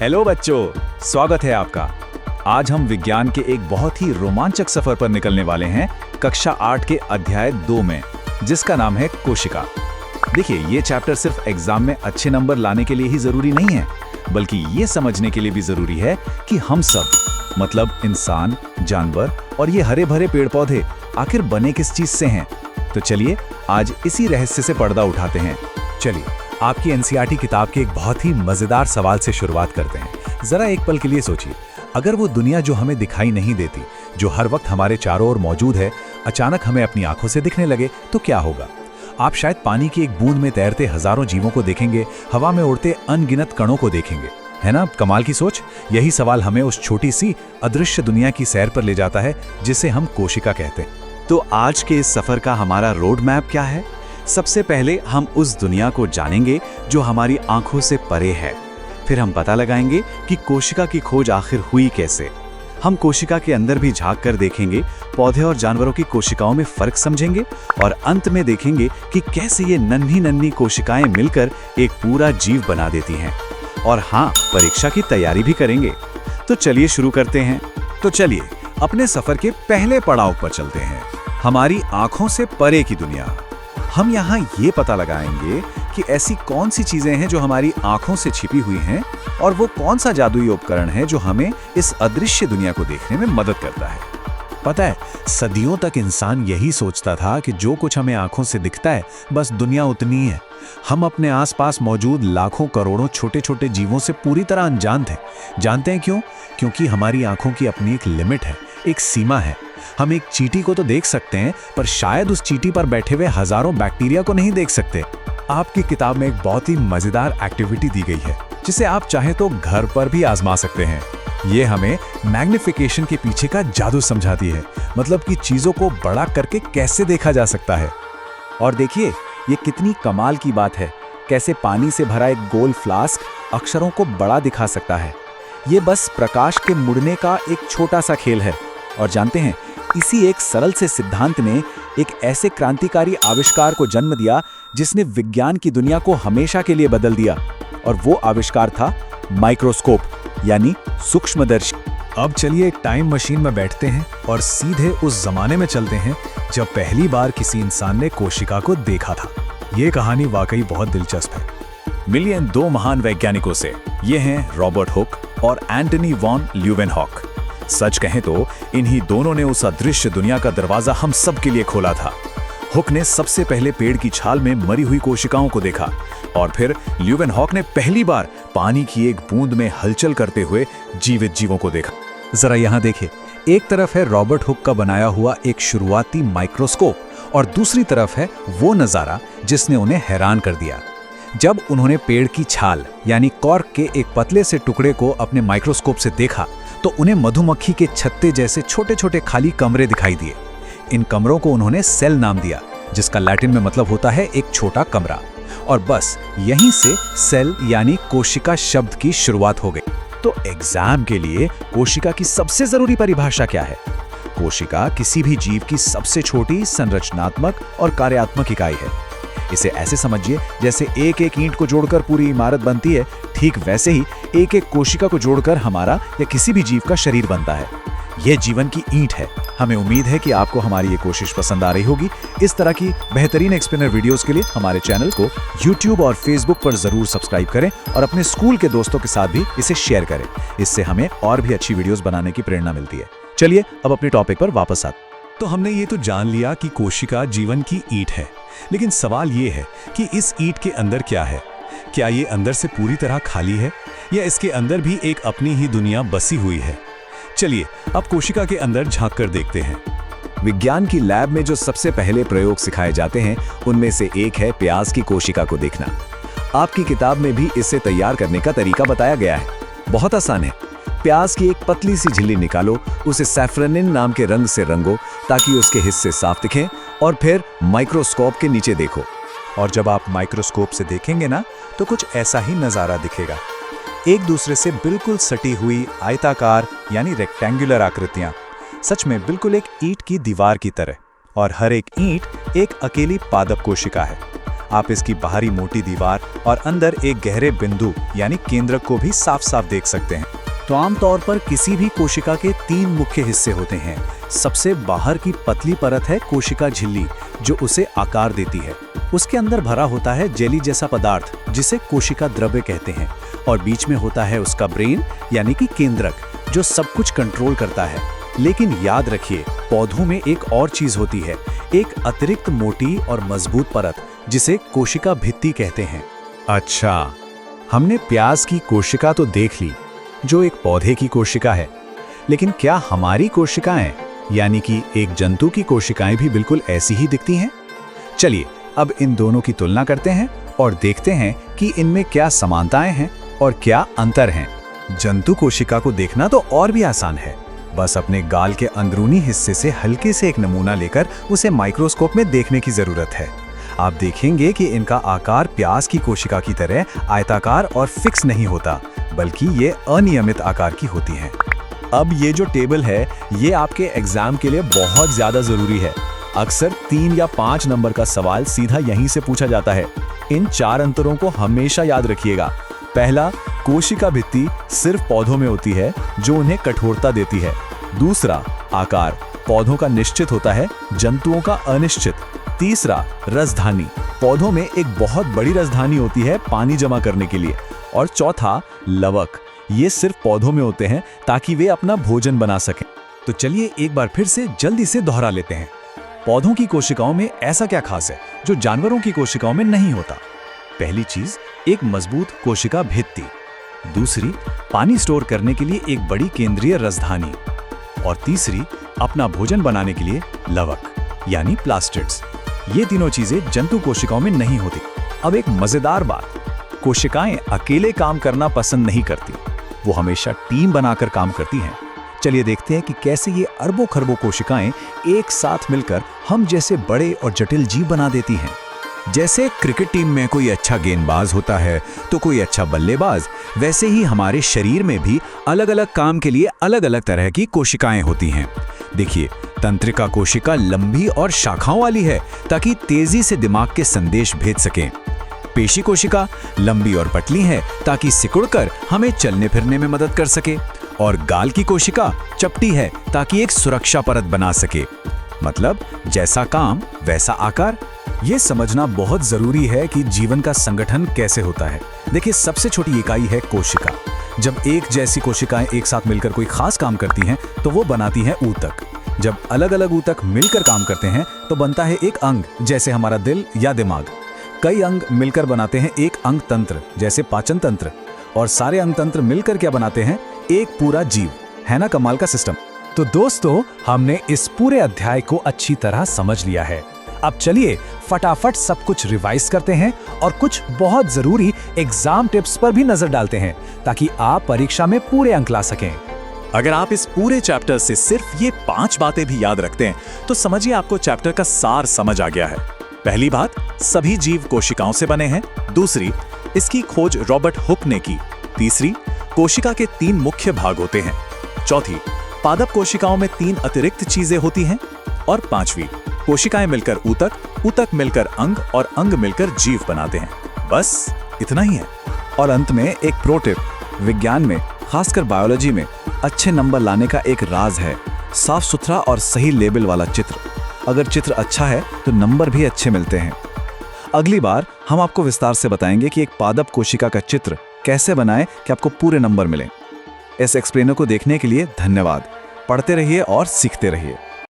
Hello बच्चों, स्वागत है आपका। आज हम विज्ञान के एक बहुत ही रोमांचक सफर पर निकलने वाले हैं कक्षा 8 के अध्याय 2 में, जिसका नाम है कोशिका। देखिए, ये चैप्टर सिर्फ एग्जाम में अच्छे नंबर लाने के लिए ही जरूरी नहीं है, बल्कि ये समझने के लिए भी जरूरी है कि हम सब, मतलब इंसान, जानवर और ये हरे भरे पेड़ पौधे आखिर बने किस चीज से हैं। तो चलिए आज इसी रहस्य से पर्दा उठाते हैं। चलिए आपकी एनसीईआरटी किताब के एक बहुत ही मजेदार सवाल से शुरुआत करते हैं। जरा एक पल के लिए सोचिए, अगर वो दुनिया जो हमें दिखाई नहीं देती, जो हर वक्त हमारे चारों ओर मौजूद है, अचानक हमें अपनी आंखों से दिखने लगे तो क्या होगा? आप शायद पानी की एक बूंद में तैरते हजारों जीवों को देखेंगे, हवा में उड़ते अनगिनत कणों को देखेंगे। है ना कमाल की सोच? यही सवाल हमें उस छोटी सी अदृश्य दुनिया की सैर पर ले जाता है जिसे हम कोशिका कहते हैं। तो आज के इस सफर का हमारा रोड मैप क्या है? सबसे पहले हम उस दुनिया को जानेंगे जो हमारी आंखों से परे है। फिर हम पता लगाएंगे कि कोशिका की खोज आखिर हुई कैसे। हम कोशिका के अंदर भी झांक कर देखेंगे, पौधे और जानवरों की कोशिकाओं में फर्क समझेंगे और अंत में देखेंगे कि कैसे ये नन्ही नन्ही कोशिकाएं मिलकर एक पूरा जीव बना देती हैं। और हाँ, परीक्षा की तैयारी भी करेंगे। तो चलिए शुरू करते हैं। तो चलिए अपने सफर के पहले पड़ाव पर चलते हैं, हमारी आंखों से परे की दुनिया। हम यहाँ ये पता लगाएंगे कि ऐसी कौन सी चीजें हैं जो हमारी आंखों से छिपी हुई हैं और वो कौन सा जादुई उपकरण है जो हमें इस अदृश्य दुनिया को देखने में मदद करता है। पता है, सदियों तक इंसान यही सोचता था कि जो कुछ हमें आंखों से दिखता है बस दुनिया उतनी ही है। हम अपने आसपास मौजूद लाखों करोड़ों छोटे छोटे जीवों से पूरी तरह अनजान थे। जानते हैं क्यों? क्योंकि हमारी आंखों की अपनी एक लिमिट है, एक सीमा है। हम एक चींटी को तो देख सकते हैं, पर शायद उस चींटी पर बैठे हुए हजारों बैक्टीरिया को नहीं देख सकते। आपकी किताब में एक बहुत ही मजेदार एक्टिविटी दी गई है जिसे आप चाहे तो घर पर भी आजमा सकते हैं। ये हमें मैग्निफिकेशन के पीछे का जादू समझाती है, मतलब कि चीजों को बड़ा करके कैसे देखा जा सकता है। और देखिए ये कितनी कमाल की बात है, कैसे पानी से भरा एक गोल फ्लास्क अक्षरों को बड़ा दिखा सकता है। ये बस प्रकाश के मुड़ने का एक छोटा सा खेल है। और जानते हैं, इसी एक सरल से सिद्धांत ने एक ऐसे क्रांतिकारी आविष्कार को जन्म दिया जिसने विज्ञान की दुनिया को हमेशा के लिए बदल दिया। और वो आविष्कार था माइक्रोस्कोप, यानी सूक्ष्मदर्शी। अब चलिए एक टाइम मशीन में बैठते हैं और सीधे उस जमाने में चलते हैं जब पहली बार किसी इंसान ने कोशिका को देखा था। ये कहानी वाकई बहुत दिलचस्प है। मिली इन दो महान वैज्ञानिकों से। ये हैं रॉबर्ट हुक और एंटनी वॉन ल्यूवेनहॉक। सच कहें तो इन्हीं दोनों ने उस अदृश्य दुनिया का दरवाजा हम सब के लिए खोला था। हुक ने सबसे पहले पेड़ की छाल में मरी हुई कोशिकाओं को देखा और फिर ल्यूवेनहॉक ने पहली बार पानी की एक बूंद में हलचल करते हुए जीवित जीवों को देखा। जरा यहाँ देखिए, एक तरफ है रॉबर्ट हुक का बनाया हुआ एक शुरुआती माइक्रोस्कोप और दूसरी तरफ है वो नजारा जिसने उन्हें हैरान कर दिया। जब उन्होंने पेड़ की छाल यानी कॉर्क के एक पतले से टुकड़े को अपने माइक्रोस्कोप से देखा तो उन्हें मधुमक्खी के छत्ते जैसे छोटे छोटे खाली कमरे दिखाई दिए। इन कमरों को उन्होंने सेल नाम दिया, जिसका लैटिन में मतलब होता है एक छोटा कमरा। और बस यहीं से सेल यानी कोशिका शब्द की शुरुआत हो गई। तो एग्जाम के लिए कोशिका की सबसे जरूरी परिभाषा क्या है? कोशिका किसी भी जीव की सबसे छोटी संरचनात्मक और कार्यात्मक इकाई है। इसे ऐसे समझिए जैसे एक एक ईंट को जोड़कर पूरी इमारत बनती है, ठीक वैसे ही एक एक कोशिका को जोड़कर हमारा या किसी भी जीव का शरीर बनता है। यह जीवन की ईंट है। हमें उम्मीद है कि आपको हमारी ये कोशिश पसंद आ रही होगी। इस तरह की बेहतरीन एक्सप्लेनर वीडियोस के लिए हमारे चैनल को YouTube और Facebook पर जरूर सब्सक्राइब करें और अपने स्कूल के दोस्तों के साथ भी इसे शेयर करें। इससे हमें और भी अच्छी वीडियोस बनाने की प्रेरणा मिलती है। चलिए अब अपने टॉपिक पर वापस आते। तो हमने ये तो जान लिया कि कोशिका जीवन की ईंट है, लेकिन सवाल ये है कि इस ईंट के अंदर क्या है? क्या ये अंदर से पूरी तरह खाली है या इसके अंदर भी एक अपनी ही दुनिया बसी हुई है? चलिए अब कोशिका के अंदर झांक कर देखते हैं। विज्ञान की लैब में जो सबसे पहले प्रयोग सिखाए जाते हैं उनमें से एक है प्याज की कोशिका को देखना। आपकी किताब में भी इसे तैयार करने का तरीका बताया गया है। बहुत आसान है। प्याज की एक पतली सी झिल्ली निकालो, उसे सैफ्रनिन नाम के रंग से रंगो ताकि उसके हिस्से साफ दिखें और फिर माइक्रोस्कोप के नीचे देखो। और जब आप माइक्रोस्कोप से देखेंगे ना तो कुछ ऐसा ही नजारा दिखेगा। एक दूसरे से बिल्कुल सटी हुई आयताकार यानी रेक्टेंगुलर आकृतियां, सच में बिल्कुल एक ईंट की दीवार की तरह। और हर एक ईंट एक अकेली पादप कोशिका है। आप इसकी बाहरी मोटी दीवार और अंदर एक गहरे बिंदु यानी केंद्रक को भी साफ साफ देख सकते हैं। तो आमतौर पर किसी भी कोशिका के 3 मुख्य हिस्से होते हैं। सबसे बाहर की पतली परत है कोशिका झिल्ली, जो उसे आकार देती है। उसके अंदर भरा होता है जेली जैसा पदार्थ, जिसे कोशिका द्रव्य कहते हैं। और बीच में होता है उसका ब्रेन यानी कि केंद्रक, जो सब कुछ कंट्रोल करता है। लेकिन याद रखिए, पौधों में एक और चीज होती है, एक अतिरिक्त मोटी और मजबूत परत, जिसे कोशिका भित्ति कहते हैं। अच्छा, हमने प्याज की कोशिका तो देख ली, जो एक पौधे की कोशिका है, लेकिन क्या हमारी कोशिकाएं यानी कि एक जंतु की कोशिकाएं भी बिल्कुल ऐसी ही दिखती हैं? चलिए अब इन दोनों की तुलना करते हैं और देखते हैं कि इनमें क्या समानताएं हैं और क्या अंतर हैं। जंतु कोशिका को देखना तो और भी आसान है। बस अपने गाल के अंदरूनी हिस्से से हल्के से एक नमूना लेकर उसे माइक्रोस्कोप में देखने की जरूरत है। आप देखेंगे कि इनका आकार प्याज की कोशिका की तरह आयताकार और फिक्स नहीं होता, बल्कि ये अनियमित आकार की होती हैं। अब ये जो टेबल है, ये आपके एग्जाम के लिए बहुत ज्यादा जरूरी है। अक्सर 3 या 5 नंबर का सवाल सीधा यहीं से पूछा जाता है। इन 4 अंतरों को हमेशा याद रखिएगा। पहला, कोशिका भित्ति सिर्फ पौधों में होती है, जो उन्हें कठोरता देती है। दूसरा, आकार पौधों का निश्चित होता है, जंतुओं का अनिश्चित। तीसरा, रसधानी पौधों में एक बहुत बड़ी रसधानी होती है पानी जमा करने के लिए। और चौथा, लवक, ये सिर्फ पौधों में होते हैं ताकि वे अपना भोजन बना सकें। तो चलिए एक बार फिर से जल्दी से दोहरा लेते हैं। पौधों की कोशिकाओं में ऐसा क्या खास है जो जानवरों की कोशिकाओं में नहीं होता? पहली चीज, एक मजबूत कोशिका भित्ति। दूसरी, पानी स्टोर करने के लिए एक बड़ी केंद्रीय रसधानी। और तीसरी, अपना भोजन बनाने के लिए लवक यानी प्लास्टिड्स। ये तीनों चीजें जंतु कोशिकाओं में नहीं होती। अब एक मजेदार बात, कोशिकाएं अकेले काम करना पसंद नहीं करती, वो हमेशा टीम बनाकर काम करती हैं। चलिए देखते हैं कि कैसे ये अरबों खरबों कोशिकाएं एक साथ मिलकर हम जैसे बड़े और जटिल जीव बना देती हैं। जैसे क्रिकेट टीम में कोई अच्छा गेंदबाज होता है तो कोई अच्छा बल्लेबाज, वैसे ही हमारे शरीर में भी अलग अलग काम के लिए अलग अलग तरह की कोशिकाएं होती हैं। देखिए, तंत्रिका कोशिका लंबी और शाखाओं वाली है ताकि तेजी से दिमाग के संदेश भेज सकें। पेशी कोशिका लंबी और पतली है ताकि सिकुड़कर हमें चलने फिरने में मदद कर सके। और गाल की कोशिका चपटी है ताकि एक सुरक्षा परत बना सके। मतलब जैसा काम वैसा आकार। ये समझना बहुत जरूरी है कि जीवन का संगठन कैसे होता है। देखिए, सबसे छोटी इकाई है कोशिका। जब एक जैसी कोशिकाएं एक साथ मिलकर कोई खास काम करती हैं तो वो बनाती हैं ऊतक। जब अलग अलग ऊतक मिलकर काम करते हैं तो बनता है एक अंग, जैसे हमारा दिल या दिमाग। कई अंग मिलकर बनाते हैं एक अंग तंत्र, जैसे पाचन तंत्र। और सारे अंग तंत्र मिलकर क्या बनाते हैं? एक पूरा जीव। है ना कमाल का सिस्टम? तो दोस्तों, हमने इस पूरे अध्याय को अच्छी तरह समझ लिया है। अब चलिए फटाफट सब कुछ रिवाइज करते हैं और कुछ बहुत जरूरी एग्जाम टिप्स पर भी नजर डालते हैं, ताकि आप परीक्षा में पूरे अंक ला सकें। अगर आप इस पूरे चैप्टर से सिर्फ ये 5 बातें भी याद रखते हैं तो समझिए आपको चैप्टर का सार समझ आ गया है। पहली बात, सभी जीव कोशिकाओं से बने हैं। दूसरी, इसकी खोज रॉबर्ट हुक ने की। तीसरी, कोशिका के 3 मुख्य भाग होते हैं। चौथी, पादप कोशिकाओं में 3 अतिरिक्त चीजें होती हैं। और पांचवी, कोशिकाएं मिलकर ऊतक, ऊतक मिलकर अंग और अंग मिलकर जीव बनाते हैं। बस इतना ही है। और अंत में एक प्रो टिप, विज्ञान में खासकर बायोलॉजी में अच्छे नंबर लाने का एक राज है साफ सुथरा और सही लेबल वाला चित्र। अगर चित्र अच्छा है तो नंबर भी अच्छे मिलते हैं। अगली बार हम आपको विस्तार से बताएंगे कि एक पादप कोशिका का चित्र कैसे बनाएं कि आपको पूरे नंबर मिलें। इस एक्सप्लेनर को देखने के लिए धन्यवाद। पढ़ते रहिए और सीखते रहिए।